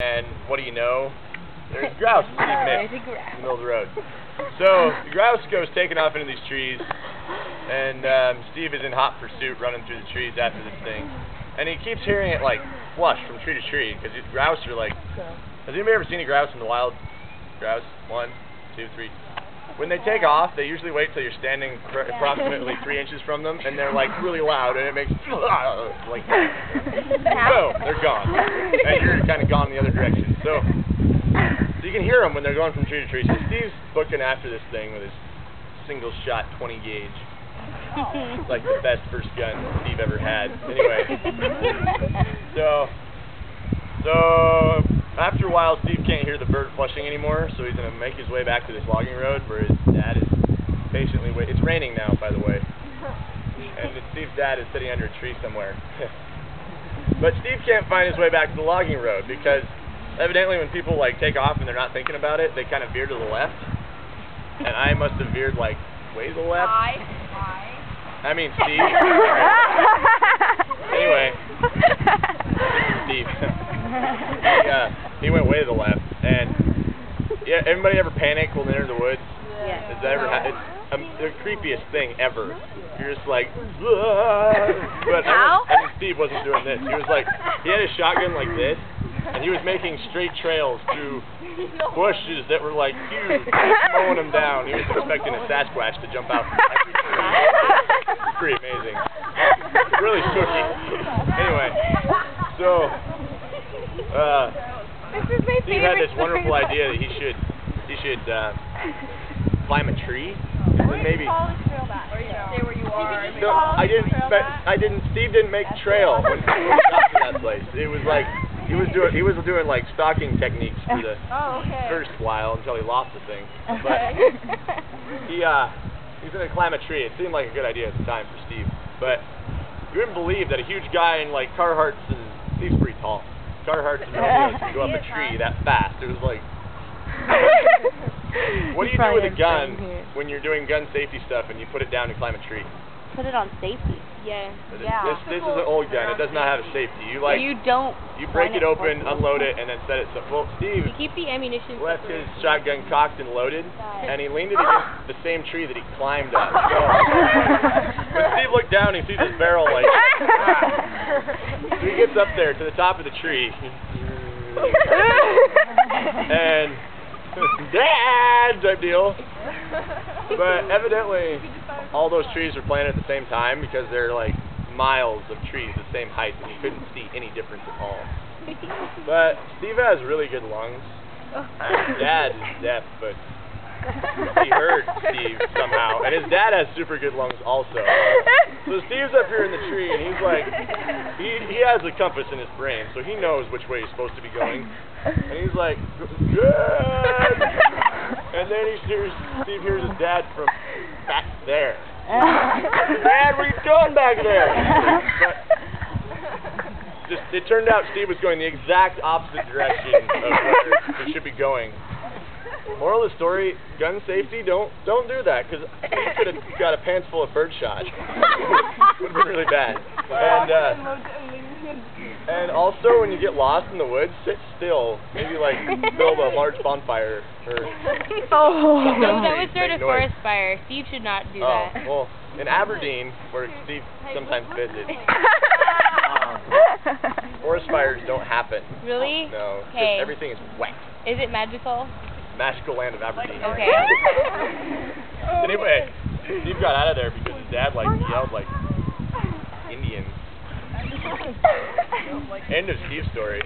And what do you know? There's grouse in the middle of the road. So the grouse goes taking off into these trees, and Steve is in hot pursuit, running through the trees after this thing. And he keeps hearing it like flush from tree to tree, because these grouse are like. Has anybody ever seen a grouse in the wild? Grouse? 1, 2, 3. When they take off, they usually wait till you're standing approximately 3 inches from them, and they're like really loud, and it makes like boom, they're gone, and you're kind of gone the other direction. So you can hear them when they're going from tree to tree. So Steve's booking after this thing with his single shot 20 gauge. It's like the best first gun Steve ever had. Anyway, so after a while, Steve can't hear the bird flushing anymore, so he's going to make his way back to this logging road where his dad is patiently waiting. It's raining now, by the way, and Steve's dad is sitting under a tree somewhere. But Steve can't find his way back to the logging road because evidently when people like take off and they're not thinking about it, they kind of veer to the left, and I must have veered like way to the left. I mean Steve. Anyway, Steve. He went way to the left, and yeah, everybody ever panic when they're in the woods? Yeah. Has that ever happened? It's the creepiest thing ever. You're just like, but I mean, Steve wasn't doing this. He was like, he had his shotgun like this, and he was making straight trails through bushes that were like huge, mowing them down. He was expecting a Sasquatch to jump out. Pretty amazing. Really spooky. Anyway, so. Steve had this wonderful idea that he should climb a tree, and then maybe. Stay where you are. No, I didn't. Steve didn't make a trail when he got to that place. It was like he was doing like stalking techniques for the first while until he lost the thing. But he's gonna climb a tree. It seemed like a good idea at the time for Steve, but you wouldn't believe that a huge guy in like Carhartts, and Steve's pretty tall. Carhartts and Romeos can go up a tree that fast. It was like, what do you do with a gun when you're doing gun safety stuff and you put it down to climb a tree? Put it on safety. Yeah. This is an old gun. It does not have a safety. You like you break it open, unload it, and then set it. Well, Steve you keep the ammunition left his shotgun cocked and loaded, and he leaned it against the same tree that he climbed up. So when Steve looked down, he sees his barrel like. So he gets up there to the top of the tree, and Dad type deal. But evidently, all those trees were planted at the same time because they're like miles of trees the same height, and you couldn't see any difference at all. But Steve has really good lungs. Dad is deaf, but he heard Steve somehow, and his dad has super good lungs also. So Steve's up here in the tree, and he's like, he has a compass in his brain, so he knows which way he's supposed to be going. And he's like, good. And then Steve hears his dad from back there. Dad, what are you doing back there? But it turned out Steve was going the exact opposite direction of where he should be going. Moral of the story, gun safety, don't do that, because you could have got a pants full of birdshot. Would have been really bad. And also, when you get lost in the woods, sit still. Maybe like build a large bonfire. No, that would start a forest fire. Steve should not do that. Well, in Aberdeen, where Steve sometimes visits, forest fires don't happen. Really? No, because everything is wet. Is it magical? Magical land of Aberdeen. Okay. Anyway, Steve got out of there because his dad like yelled like Indians. End of Steve's story.